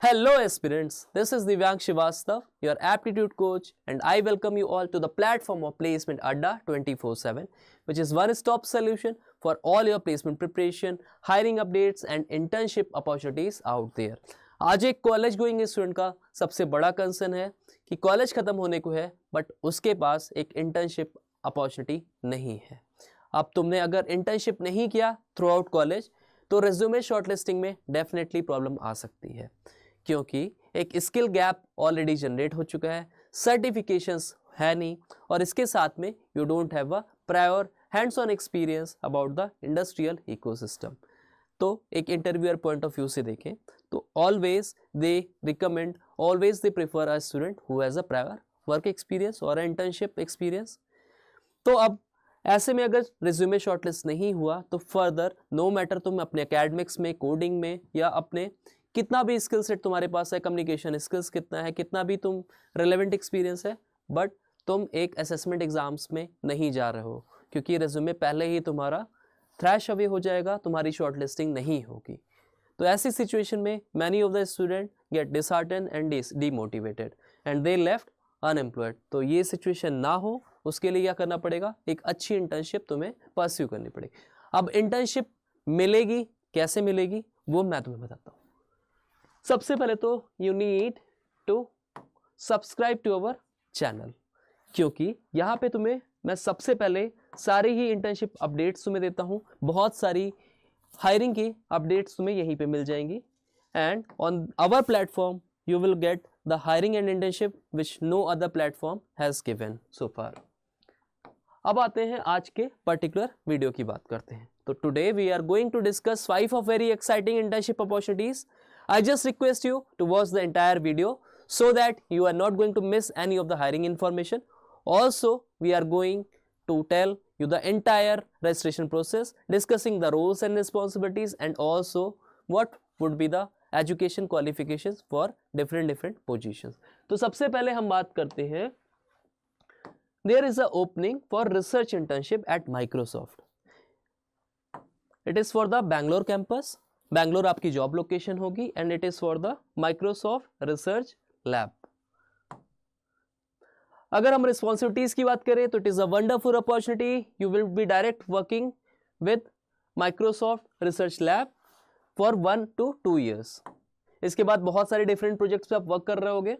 Hello aspirants, this is Divyank Srivastav, your aptitude coach, and I welcome you all to the platform of Placement Adda 24/7, which is one-stop solution for all your placement preparation, hiring updates and internship opportunities out there. आज एक college going student का सबसे बड़ा concern है कि college खत्म होने को है बट उसके पास एक इंटर्नशिप अपॉर्चुनिटी नहीं है। अब तुमने अगर इंटर्नशिप नहीं किया थ्रू आउट कॉलेज तो रेज्यूमे शॉर्टलिस्टिंग में डेफिनेटली प्रॉब्लम आ सकती है, क्योंकि एक स्किल गैप ऑलरेडी जनरेट हो चुका है, सर्टिफिकेशंस है नहीं और इसके साथ में you don't have a prior hands on experience about the industrial ecosystem. तो एक इंटरव्यूअर पॉइंट ऑफ व्यू से देखें तो always they recommend, always they prefer a student who has a prior work experience और इंटर्नशिप एक्सपीरियंस। तो अब ऐसे में अगर रिज्यूमे शॉर्टलिस्ट नहीं हुआ तो फर्दर नो मैटर तुम अपने एकेडमिक्स में, कोडिंग में या अपने कितना भी स्किल सेट तुम्हारे पास है, कम्युनिकेशन स्किल्स कितना है, कितना भी तुम रेलेवेंट एक्सपीरियंस है, बट तुम एक असेसमेंट एग्जाम्स में नहीं जा रहे हो क्योंकि रेज्यूमे पहले ही तुम्हारा थ्रैश अवे हो जाएगा, तुम्हारी शॉर्टलिस्टिंग नहीं होगी। तो ऐसी सिचुएशन में many of the student gate disheartened and demotivated and they left unemployed. तो ये सिचुएशन ना हो उसके लिए क्या करना पड़ेगा, एक अच्छी इंटर्नशिप तुम्हें परस्यू करनी पड़ेगी। अब इंटर्नशिप मिलेगी, कैसे मिलेगी वो मैं तुम्हें बताता हूँ। सबसे पहले तो you need to subscribe to our channel, क्योंकि यहाँ पे तुम्हें मैं सबसे पहले सारी ही इंटर्नशिप अपडेट्स तुम्हें देता हूँ, बहुत सारी हायरिंग की अपडेट्स तुम्हें यहीं पे मिल जाएंगी and on our platform you will get the hiring and internship which no other platform has given so far. अब आते हैं आज के पर्टिकुलर वीडियो की बात करते हैं। तो today we are going to discuss 5 of very exciting internship opportunities. I just request you to watch the entire video so that you are not going to miss any of the hiring information. Also, we are going to tell you the entire registration process, discussing the roles and responsibilities and also what would be the education qualifications for different positions. तो सबसे पहले हम बात करते हैं, there is a opening for research internship at Microsoft. It is for the Bangalore campus. Bangalore आपकी job location होगी and it is for the Microsoft research lab. अगर हम रिस्पॉन्सिबिलिटीज की बात करें तो it is a wonderful opportunity, you will B direct working with Microsoft research lab for 1 to 2 years। इसके बाद बहुत सारे डिफरेंट प्रोजेक्ट्स पे आप वर्क कर रहे होगे।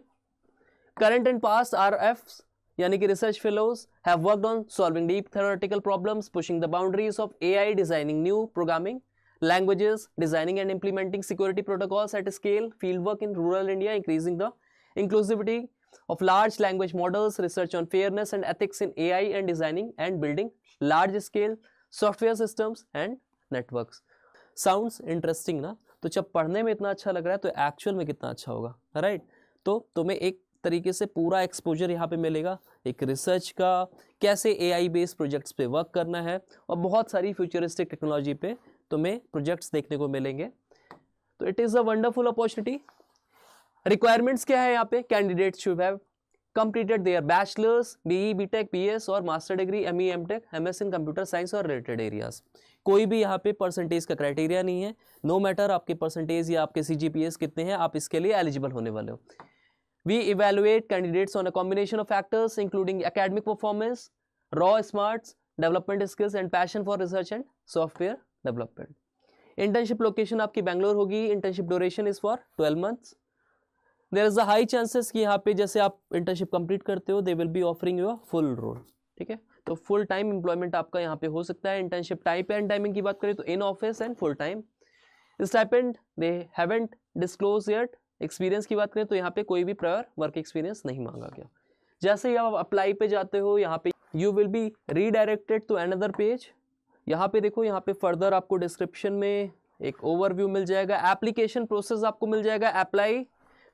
करंट एंड पास्ट RFs यानी कि research fellows have worked on solving deep theoretical problems, pushing the boundaries of AI, designing new programming languages, designing and implementing security protocols at scale, fieldwork in rural India, increasing the inclusivity of large language models, research on fairness and ethics in AI and designing and building large scale software systems and networks. Sounds interesting ना? तो जब पढ़ने में इतना अच्छा लग रहा है तो एक्चुअल में कितना अच्छा होगा, राइट? तो तुम्हें एक तरीके से पूरा एक्सपोजर यहाँ पे मिलेगा, एक रिसर्च का, कैसे AI बेस्ड प्रोजेक्ट्स पे वर्क करना है और बहुत सारी फ्यूचरिस्टिक टेक्नोलॉजी पे तुम्हें प्रोजेक्ट्स देखने को मिलेंगे। तो it is a wonderful opportunity. Requirements क्या है यहाँ पे, candidates should have completed there bachelors, BE, BTech, BS और master degree, ME, MTech, MS इन कंप्यूटर साइंस और रिलेटेड एरियाज। कोई भी यहाँ पे परसेंटेज का क्राइटेरिया नहीं है, नो मैटर आपके परसेंटेज या आपके CGPAs कितने हैं, आप इसके लिए एलिजिबल होने वाले हो। We evaluate candidates on a combination of factors including academic performance, raw smarts, development skills and passion for research and software development. Internship location आपकी बैंगलोर होगी। Internship duration is for 12 months. There is a high chances कि यहाँ पे जैसे आप internship complete करते हो they will be offering you a full role, ठीक है? तो full time employment आपका यहाँ पे हो सकता है। Internship type and timing की बात करें तो in office and full time. Stipend they haven't disclosed yet. Experience की बात करें तो यहाँ पे कोई भी प्रायर वर्क एक्सपीरियंस नहीं मांगा गया। जैसे ही आप अप्लाई पे जाते हो यहाँ पे you will be redirected to another page. यहाँ पे देखो, यहाँ पे फर्दर आपको डिस्क्रिप्शन में एक ओवरव्यू मिल जाएगा, एप्लीकेशन प्रोसेस आपको मिल जाएगा, apply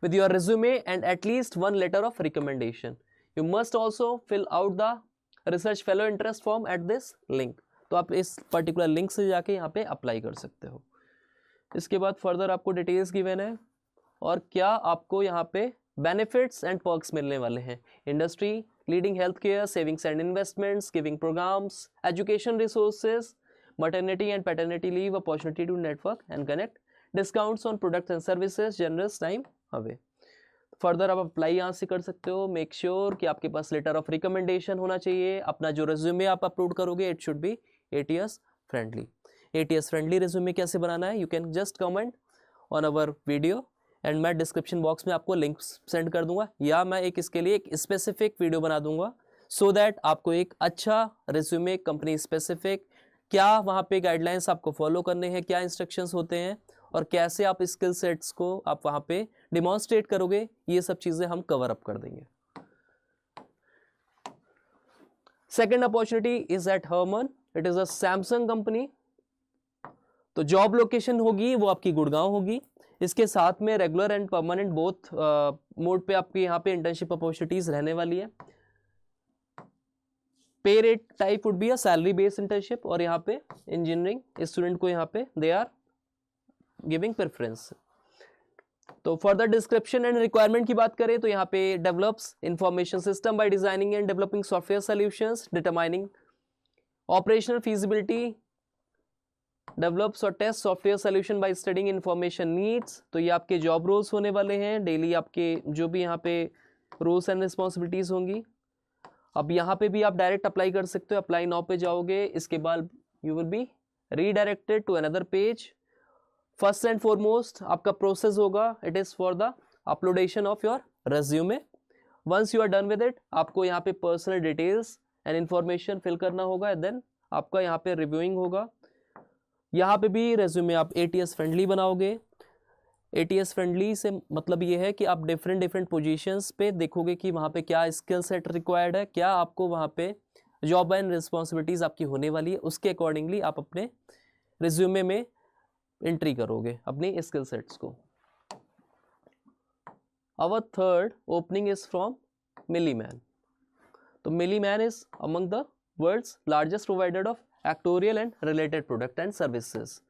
with your resume and at least 1 letter of recommendation. You must also fill out the research fellow interest form at this link. तो आप इस पर्टिकुलर लिंक से जाके यहाँ पे अप्लाई कर सकते हो। इसके बाद फर्दर आपको डिटेल्स गिवन है और क्या आपको यहाँ पे बेनिफिट्स एंड पर्क्स मिलने वाले हैं। Industry leading health care, savings and investments, giving programmes, education resources, maternity and paternity leave, opportunity to network and connect, discounts on products and services, generous time away. Further आप apply यहाँ से कर सकते हो। Make sure कि आपके पास letter of recommendation होना चाहिए। अपना जो रेज्यूमे आप अपलोड करोगे it should be ATS friendly. ATS friendly resume कैसे बनाना है, you can just comment on our video and मैं डिस्क्रिप्शन बॉक्स में आपको लिंक सेंड कर दूंगा, या मैं एक इसके लिए एक स्पेसिफिक वीडियो बना दूंगा सो दैट आपको एक अच्छा रेज्यूमे कंपनी स्पेसिफिक, क्या वहाँ पे गाइडलाइंस आपको फॉलो करने हैं, क्या इंस्ट्रक्शंस होते हैं और कैसे आप स्किल सेट्स को आप वहाँ पे डिमॉन्स्ट्रेट करोगे, ये सब चीज़ें हम कवर अप कर देंगे। Second opportunity is at Harman, it is a Samsung company. तो जॉब लोकेशन होगी वो आपकी गुड़गांव होगी। इसके साथ में regular and permanent both mode पे आपकी यहाँ पे इंटर्नशिप अपॉर्चुनिटीज रहने वाली है। Pay rate type would be a salary based internship, और यहाँ पे इंजीनियरिंग स्टूडेंट को यहाँ पे दे आर गिविंग प्रेफरेंस। तो फर्दर डिस्क्रिप्शन एंड रिक्वायरमेंट की बात करें तो यहाँ पे develops information system by designing and developing software solutions, determining operational feasibility, develops और test software solution by studying information needs. तो ये आपके जॉब रोल्स होने वाले हैं, डेली आपके जो भी यहाँ पे रोल्स एंड रिस्पॉन्सिबिलिटीज होंगी। अब यहाँ पे भी आप डायरेक्ट अप्लाई कर सकते हो, अप्लाई नाउ पे जाओगे, इसके बाद you will be redirected to another page. First and foremost आपका प्रोसेस होगा, it is for the uploadation of your resume. Once you are done with it, आपको यहाँ पे personal details and information fill करना होगा, देन आपका यहाँ पे रिव्यूइंग होगा। यहाँ पे भी रेज्यूमे आप ATS फ्रेंडली बनाओगे। ATS फ्रेंडली से मतलब ये है कि आप डिफरेंट पोजीशंस पे देखोगे कि वहाँ पे क्या स्किल सेट रिक्वायर्ड है, क्या आपको वहाँ पे जॉब एंड रिस्पॉन्सिबिलिटीज आपकी होने वाली है, उसके अकॉर्डिंगली आप अपने रेज्यूमे में एंट्री करोगे अपनी स्किल सेट्स को। Our third opening is from Milliman. तो Milliman is among the world's largest provider of actuarial and related product and services.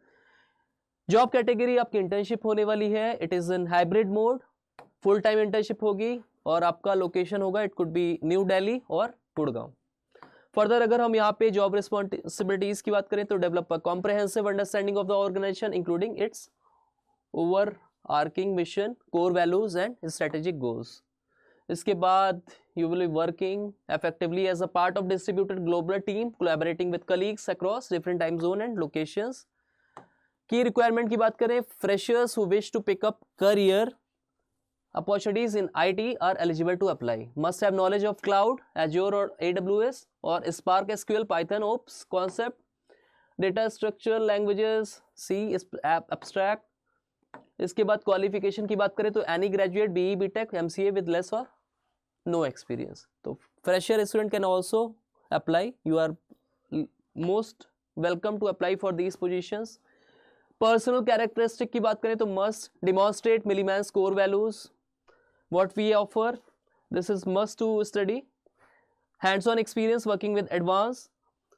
Job category आपकी इंटर्नशिप होने वाली है, it is in hybrid mode, full time internship होगी और आपका location होगा it could be New Delhi और गुड़गांव। फर्दर अगर हम यहाँ पे जॉब रिस्पॉन्सिबिलिटीज की बात करें तो develop a comprehensive understanding of the organisation including its overarching mission, core values and strategic goals. इसके बाद you will be working effectively as a part of distributed global team collaborating with colleagues across different time zone and locations. Key requirement की बात करें, freshers who wish to pick up career opportunities in IT are eligible to apply. Must have knowledge of cloud, Azure or AWS or Spark SQL, Python, OPS, concept, data structure languages, C, abstract. इसके बाद qualification की बात करें तो any graduate BE, BTech, MCA with less or no experience. तो fresher student can also apply. You are most welcome to apply for these positions. Personal characteristic की बात करें तो must demonstrate Milliman's core values. What we offer, this is must to study. Hands-on experience working with advanced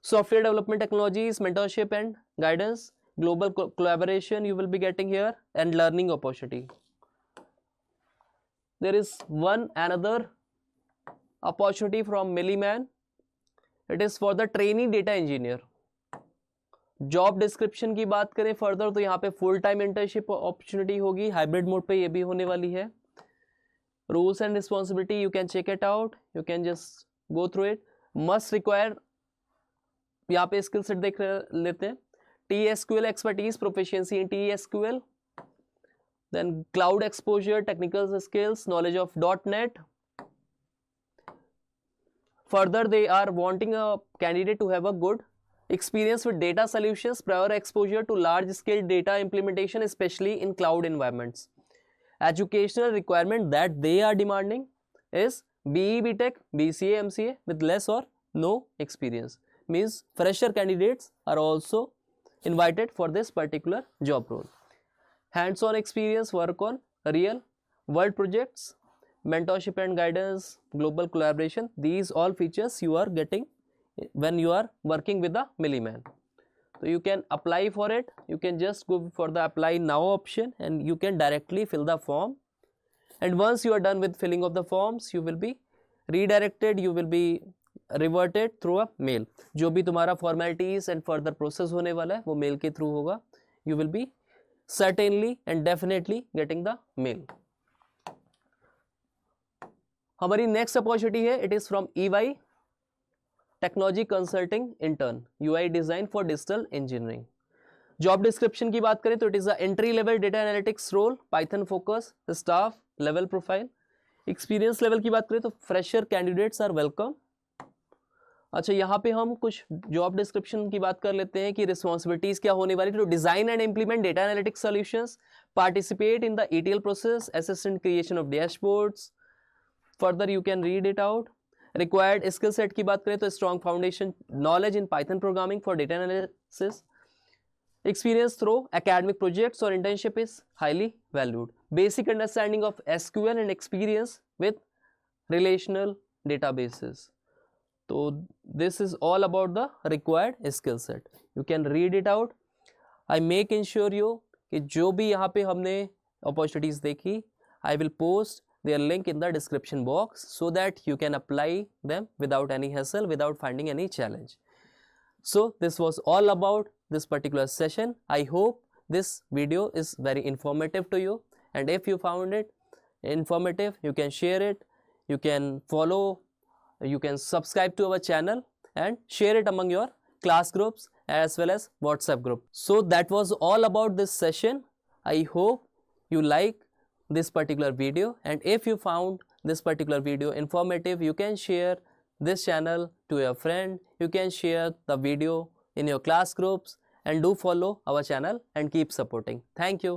software development technologies, mentorship and guidance, global collaboration you will be getting here, and learning opportunity. There is one another opportunity from Milliman. It is for the trainee data engineer. Job description की बात करें further तो यहाँ पे full time internship opportunity होगी, hybrid mode पे ये भी होने वाली है। Rules and responsibility you can check it out, you can just go through it. Must require यहाँ पे स्किल सेट देख लेते हैं। TSQL expertise, proficiency in TSQL, then cloud exposure, technical skills, knowledge of .NET. Further, they are wanting a candidate to have a good experience with data solutions, prior exposure to large-scale data implementation, especially in cloud environments. Educational requirement that they are demanding is BE, BTech, BCA, MCA with less or no experience. Means fresher candidates are also invited for this particular job role. Hands-on experience, work on real world projects, mentorship and guidance, global collaboration, these all features you are getting when you are working with the Milliman. So you can apply for it, you can just go for the apply now option and you can directly fill the form, and once you are done with filling of the forms you will be redirected, you will be reverted through a mail. जो भी तुम्हारा formalities and further process होने वाला है वो mail के through होगा, you will be certainly and definitely getting the mail. हमारी नेक्स्ट अपॉर्चुनिटी है, it is from EY technology consulting intern, UI design for digital engineering. Job description की बात करें तो it is a entry level data analytics role, Python focus, staff level profile. Experience level की बात करें तो fresher candidates are welcome. अच्छा, यहाँ पे हम कुछ जॉब डिस्क्रिप्शन की बात कर लेते हैं कि रिस्पॉन्सिबिलिटीज क्या होने वाली। तो design and implement data analytics solutions, participate in the ETL process, assistant creation of dashboards. Further you can read it out. Required skill set की बात करें तो strong foundation knowledge in Python programming for data analysis, experience through academic projects or internship is highly valued. Basic understanding of SQL and experience with relational databases. So this is all about the required skill set. You can read it out. I make ensure you कि जो भी यहाँ पे हमने opportunities देखी, I will post their link in the description box so that you can apply them without any hassle, without finding any challenge. So this was all about this particular session. I hope this video is very informative to you, and if you found it informative, you can share it, you can follow, you can subscribe to our channel and share it among your class groups as well as WhatsApp group. So that was all about this session. I hope you like this particular video, and if you found this particular video informative, you can share this channel to your friend, you can share the video in your class groups, and do follow our channel and keep supporting. Thank you.